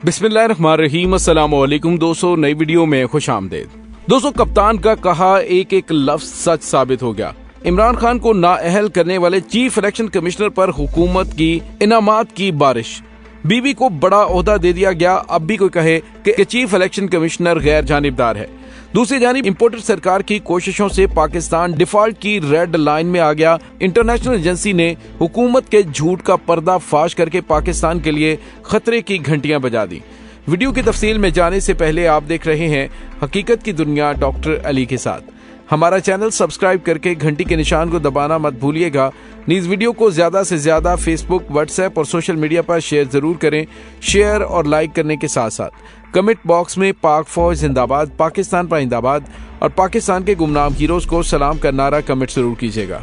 बिस्मिल्लाहिर्रहमानिर्रहीम। अस्सलाम वालेकुम दोस्तों, नई वीडियो में खुश आमदेद। दोस्तों, कप्तान का कहा एक एक लफ्ज सच साबित हो गया। इमरान खान को नाअहल करने वाले चीफ इलेक्शन कमिश्नर पर हुकूमत की इनामात की बारिश। बीबी को बड़ा ओहदा दे दिया गया। अब भी कोई कहे कि चीफ इलेक्शन कमिश्नर गैर जानिबदार है। दूसरी जानिब इंपोर्टेड सरकार की कोशिशों से पाकिस्तान डिफॉल्ट की रेड लाइन में आ गया। इंटरनेशनल एजेंसी ने हुकूमत के झूठ का पर्दाफाश करके पाकिस्तान के लिए खतरे की घंटियां बजा दी। वीडियो की तफसील में जाने से पहले आप देख रहे हैं हकीकत की दुनिया डॉक्टर अली के साथ। हमारा चैनल सब्सक्राइब करके घंटी के निशान को दबाना मत भूलिएगा। इस वीडियो को ज्यादा से ज्यादा फेसबुक, व्हाट्सएप और सोशल मीडिया पर शेयर जरूर करें। शेयर और लाइक करने के साथ साथ कमेंट बॉक्स में पाक फौज जिंदाबाद, पाकिस्तान पाइंदाबाद और पाकिस्तान के गुमनाम हीरोज को सलाम का नारा कमेंट जरूर कीजिएगा।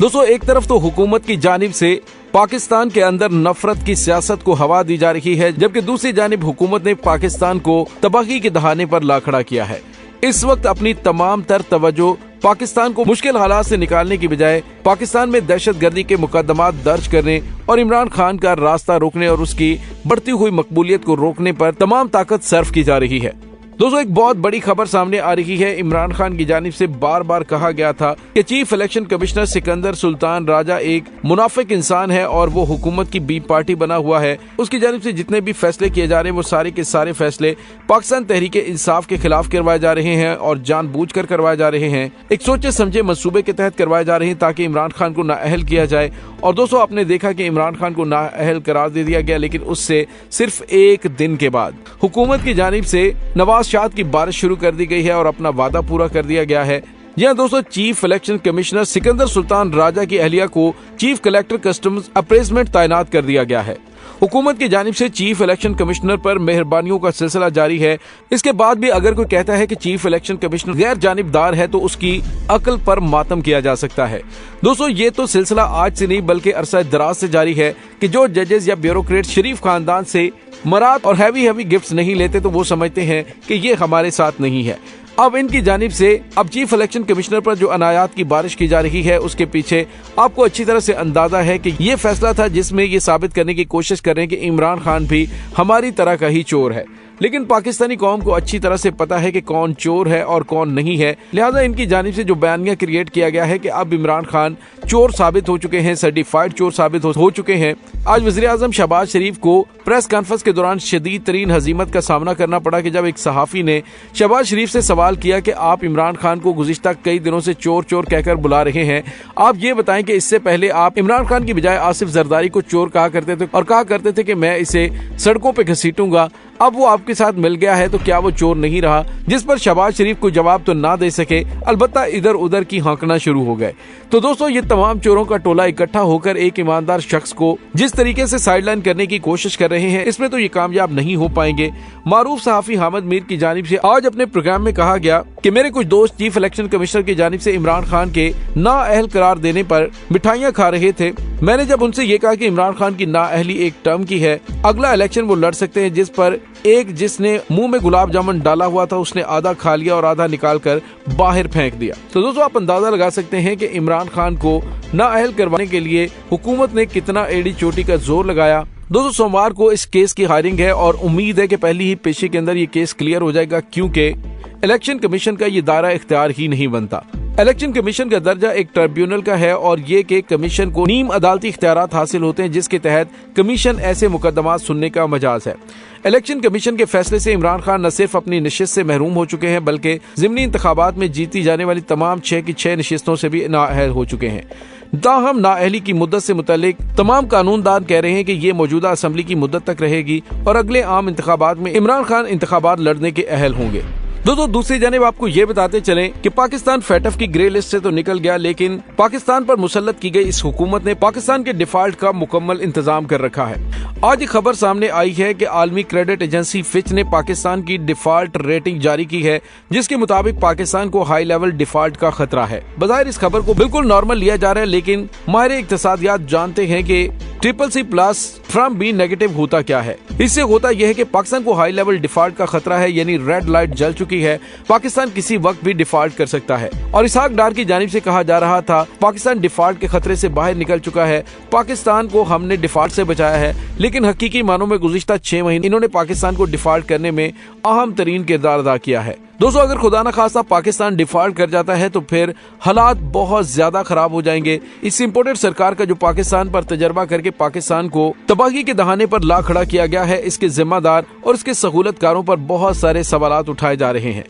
दोस्तों, एक तरफ तो हुकूमत की जानिब से पाकिस्तान के अंदर नफरत की सियासत को हवा दी जा रही है, जबकि दूसरी जानिब हुकूमत ने पाकिस्तान को तबाही के दहाने पर ला खड़ा किया है। इस वक्त अपनी तमाम तर तवज्जो पाकिस्तान को मुश्किल हालात से निकालने की बजाय पाकिस्तान में दहशतगर्दी के मुकदमात दर्ज करने और इमरान खान का रास्ता रोकने और उसकी बढ़ती हुई मकबूलियत को रोकने पर तमाम ताकत सर्फ की जा रही है। दोस्तों, एक बहुत बड़ी खबर सामने आ रही है। इमरान खान की जानिब से बार बार कहा गया था कि chief election commissioner Sikandar Sultan Raja एक मुनाफिक इंसान है और वो हुकूमत की बी पार्टी बना हुआ है। उसकी जानिब से जितने भी फैसले किए जा रहे हैं वो सारे के सारे फैसले पाकिस्तान तहरीक इंसाफ के खिलाफ करवाए जा रहे हैं और जानबूझकर करवाए जा रहे हैं। एक सोचे समझे मंसूबे के तहत करवाए जा रहे हैं ताकि इमरान खान को नाअहल किया जाए। और दोस्तों, आपने देखा कि इमरान खान को नाअहल करार दे दिया गया, लेकिन उससे सिर्फ एक दिन के बाद हुकूमत की जानिब से नवाज की बारिश शुरू कर दी गई है और अपना वादा पूरा कर दिया गया है। जी हां दोस्तों, chief election commissioner Sikandar Sultan Raja की अहलिया को चीफ कलेक्टर कस्टम्स अप्रेजमेंट तैनात कर दिया गया है। हुकूमत की जानिब से चीफ इलेक्शन कमिश्नर पर मेहरबानियों का सिलसिला जारी है। इसके बाद भी अगर कोई कहता है कि चीफ इलेक्शन कमिश्नर गैर जानिबदार है तो उसकी अकल पर मातम किया जा सकता है। दोस्तों, ये तो सिलसिला आज से नहीं बल्कि अरसा दराज से जारी है कि जो जजेस या ब्यूरोक्रेट शरीफ खानदान से मराद और हैवी गिफ्ट्स नहीं लेते तो वो समझते हैं कि ये हमारे साथ नहीं है। अब इनकी जानिब से अब चीफ इलेक्शन कमिश्नर पर जो अनायात की बारिश की जा रही है उसके पीछे आपको अच्छी तरह से अंदाजा है कि ये फैसला था जिसमें ये साबित करने की कोशिश कर रहे हैं कि इमरान खान भी हमारी तरह का ही चोर है। लेकिन पाकिस्तानी कौम को अच्छी तरह से पता है कि कौन चोर है और कौन नहीं है। लिहाजा इनकी जानिब से जो बयानिया क्रिएट किया गया है कि अब इमरान खान चोर साबित हो चुके हैं, सर्टिफाइड चोर साबित हो चुके हैं। आज वज़ीर आज़म शहबाज शरीफ को प्रेस कॉन्फ्रेंस के दौरान शदीद तरीन हजीमत का सामना करना पड़ा कि जब एक सहाफी ने शहबाज शरीफ से सवाल किया कि आप इमरान खान को गुज़िश्ता कई दिनों से चोर चोर कहकर बुला रहे हैं, आप ये बताएं कि इससे पहले आप इमरान खान की बजाय आसिफ जरदारी को चोर कहा करते थे और कहा करते थे कि मैं इसे सड़कों पे घसीटूंगा। अब वो आपके साथ मिल गया है तो क्या वो चोर नहीं रहा? जिस पर शहबाज शरीफ को जवाब तो ना दे सके, अलबत्ता इधर उधर की हाँकना शुरू हो गए। तो दोस्तों, ये तमाम चोरों का टोला इकट्ठा होकर एक ईमानदार शख्स को जिस तरीके से साइडलाइन करने की कोशिश कर रहे हैं, इसमें तो ये कामयाब नहीं हो पाएंगे। मारूफ सहाफी हामिद मीर की जानिब से आज अपने प्रोग्राम में कहा गया कि मेरे कुछ दोस्त चीफ इलेक्शन कमिश्नर की जानिब से इमरान खान के नाअहल करार देने पर मिठाइयाँ खा रहे थे। मैंने जब उनसे ये कहा कि इमरान खान की नाअहली एक टर्म की है, अगला इलेक्शन वो लड़ सकते हैं, जिस पर एक जिसने मुंह में गुलाब जामुन डाला हुआ था उसने आधा खा लिया और आधा निकालकर बाहर फेंक दिया। तो दोस्तों, आप अंदाजा लगा सकते हैं कि इमरान खान को नाअहल करवाने के लिए हुकूमत ने कितना एड़ी चोटी का जोर लगाया। दोस्तों, सोमवार को इस केस की हायरिंग है और उम्मीद है कि पहली ही पेशी के अंदर ये केस क्लियर हो जाएगा, क्योंकि इलेक्शन कमीशन का ये दायरा इख्तियार ही नहीं बनता। इलेक्शन कमीशन का दर्जा एक ट्रिब्यूनल का है और ये कि कमीशन को नीम अदालती इख्तियारात हासिल होते हैं, जिसके तहत कमीशन ऐसे मुकदमात सुनने का मजाज है। इलेक्शन कमीशन के फैसले से इमरान खान न सिर्फ अपनी नशिस्त से महरूम हो चुके हैं बल्कि ज़िमनी इंतखाबात में जीती जाने वाली तमाम 6 की 6 नशिस्तों से भी नाअहल हो चुके हैं। ताहम नाअहली की मुद्दत से मुतल्लिक तमाम कानूनदान कह रहे हैं कि ये मौजूदा असम्बली की मुद्दत तक रहेगी और अगले आम इंतखाबात में इमरान खान इंतखाबात लड़ने के अहल होंगे। दोस्तों, दूसरी जानिब आपको ये बताते चलें कि पाकिस्तान फेटफ की ग्रे लिस्ट से तो निकल गया, लेकिन पाकिस्तान पर मुसल्लत की गई इस हुकूमत ने पाकिस्तान के डिफॉल्ट का मुकम्मल इंतजाम कर रखा है। आज एक खबर सामने आई है कि आलमी क्रेडिट एजेंसी फिच ने पाकिस्तान की डिफॉल्ट रेटिंग जारी की है, जिसके मुताबिक पाकिस्तान को हाई लेवल डिफॉल्ट का खतरा है। बज़ाहिर इस खबर को बिल्कुल नॉर्मल लिया जा रहा है, लेकिन माहिर इक्तिसादियात जानते हैं कि CCC+ फ्रॉम बी नेगेटिव होता क्या है। इससे होता यह है कि पाकिस्तान को हाई लेवल डिफॉल्ट का खतरा है, यानी रेड लाइट जल चुकी है। पाकिस्तान किसी वक्त भी डिफॉल्ट कर सकता है। और इसहाक डार की जानिब से कहा जा रहा था पाकिस्तान डिफॉल्ट के खतरे से बाहर निकल चुका है, पाकिस्तान को हमने डिफॉल्ट से बचाया है, लेकिन लेकिन हकीकी मानों में गुज़िश्ता 6 महीने इन्होंने पाकिस्तान को डिफॉल्ट करने में अहम तरीन किरदार अदा किया है। दोस्तों, अगर खुदा न खास्ता पाकिस्तान डिफॉल्ट कर जाता है तो फिर हालात बहुत ज्यादा खराब हो जाएंगे। इस इम्पोर्टेड सरकार का जो पाकिस्तान पर तजर्बा करके पाकिस्तान को तबाही के दहाने पर ला खड़ा किया गया है, इसके जिम्मेदार और इसके सहूलतकारों पर बहुत सारे सवालात उठाए जा रहे हैं।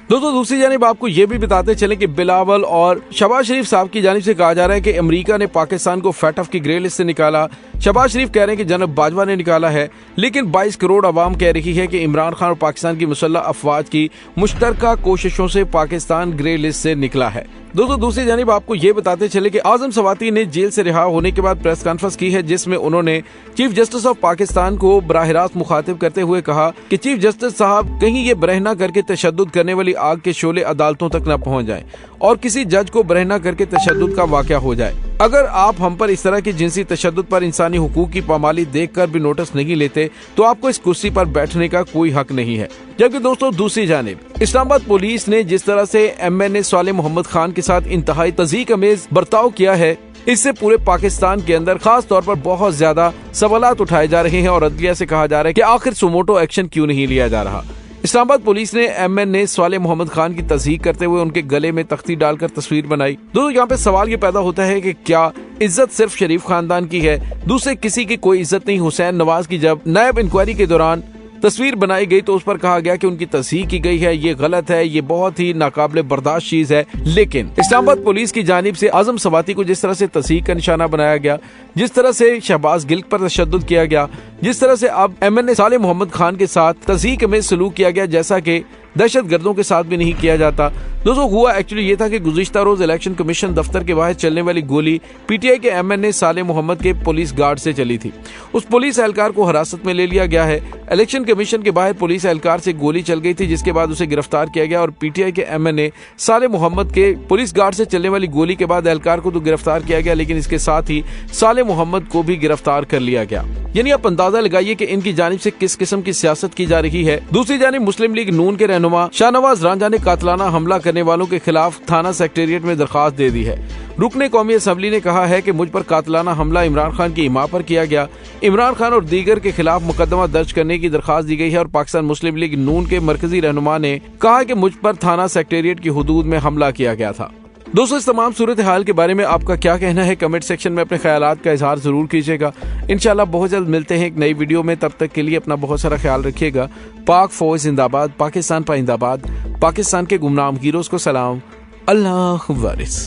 दोस्तों, दूसरी जानिब आपको ये भी बताते चलें कि बिलावल और शहबाज शरीफ साहब की जानिब से कहा जा रहा है कि अमेरिका ने पाकिस्तान को फैटफ की ग्रे लिस्ट से निकाला। शहबाज शरीफ कह रहे हैं कि जनरल बाजवा ने निकाला है, लेकिन 22 करोड़ आवाम कह रही है कि इमरान खान और पाकिस्तान की मुसल्लह अफवाज की मुश्तरका कोशिशों से पाकिस्तान ग्रे लिस्ट से निकला है। दोस्तों, दूसरी जानिब आपको ये बताते चले कि आजम सवाती ने जेल से रिहा होने के बाद प्रेस कॉन्फ्रेंस की है, जिसमें उन्होंने चीफ जस्टिस ऑफ पाकिस्तान को बराह रास्त मुखातिब करते हुए कहा कि चीफ जस्टिस साहब कहीं ये बरहना करके तशद्दुद करने वाली आग के शोले अदालतों तक न पहुंच जाएं और किसी जज को बरहना करके तशद्दुद का वाकया हो जाए। अगर आप हम पर इस तरह की जिनसी तशद्दुद पर इंसानी हुकूक की पामाली देखकर भी नोटिस नहीं लेते तो आपको इस कुर्सी पर बैठने का कोई हक नहीं है। जबकि दोस्तों, दूसरी जानिब इस्लामाबाद पुलिस ने जिस तरह से MNA साले मोहम्मद खान के साथ इंतहाई तज़ीक अमेज बर्ताव किया है, इससे पूरे पाकिस्तान के अंदर खास तौर पर बहुत ज्यादा सवालात उठाए जा रहे हैं और अदलिया से कहा जा रहा है कि आखिर सुमोटो एक्शन क्यों नहीं लिया जा रहा। इस्लामाबाद पुलिस ने MNA साले मोहम्मद खान की तस्दीक करते हुए उनके गले में तख्ती डालकर तस्वीर बनाई। दोस्तों, यहाँ पे सवाल ये पैदा होता है कि क्या इज्जत सिर्फ शरीफ खानदान की है, दूसरे किसी की कोई इज्जत नहीं। हुसैन नवाज की जब नायब इंक्वायरी के दौरान तस्वीर बनाई गई तो उस पर कहा गया कि उनकी तस्दीक की गई है, ये गलत है, ये बहुत ही नाकाबिले बर्दाश्त चीज है। लेकिन इस्लामाबाद पुलिस की जानिब से आजम सवाती को जिस तरह से तस्दीक का निशाना बनाया गया, जिस तरह से शहबाज गिल पर तशद्दुद किया गया, जिस तरह से अब MNA साले मोहम्मद खान के साथ तस्दीक में सलूक किया गया जैसा कि दहशत गर्दों के साथ भी नहीं किया जाता। दोस्तों, हुआ एक्चुअली ये था कि गुज़िश्ता रोज इलेक्शन कमीशन दफ्तर के बाहर चलने वाली गोली PTI के MNA साले मोहम्मद के पुलिस गार्ड से चली थी। उस पुलिस एहलकार को हिरासत में ले लिया गया है। इलेक्शन कमीशन के बाहर पुलिस एहलकार से गोली चल गई थी, जिसके बाद उसे गिरफ्तार किया गया और PTI के MNA साले मोहम्मद के पुलिस गार्ड से चलने वाली गोली के बाद एहलकार को तो गिरफ्तार किया गया, लेकिन इसके साथ ही साले मोहम्मद को भी गिरफ्तार कर लिया गया। यानी आप अंदाजा लगाइए कि इनकी जानिब से किस किस्म की सियासत की जा रही है। दूसरी जानिब मुस्लिम लीग नून के रहनुमा शाहनवाज रांझा ने कातलाना हमला करने वालों के खिलाफ थाना सेक्रेटेरिएट में दरखास्त दे दी है। रुकने कौमी असम्बली ने कहा है कि मुझ पर कातलाना हमला इमरान खान की हिमा पर किया गया। इमरान खान और दीगर के खिलाफ मुकदमा दर्ज करने की दरखास्त दी गई है और पाकिस्तान मुस्लिम लीग नून के मरकजी रहनुमा ने कहा कि मुझ पर थाना सेक्रेटेरिएट की हुदूद में हमला किया गया था। दोस्तों, इस तमाम सूरत हाल के बारे में आपका क्या कहना है, कमेंट सेक्शन में अपने ख्यालात का इजहार जरूर कीजिएगा। इंशाल्लाह बहुत जल्द मिलते हैं एक नई वीडियो में, तब तक के लिए अपना बहुत सारा ख्याल रखिएगा। पाक फौज जिंदाबाद, पाकिस्तान पाइंदाबाद, पाकिस्तान के गुमनाम हीरोज को सलाम, अल्लाह वारिस।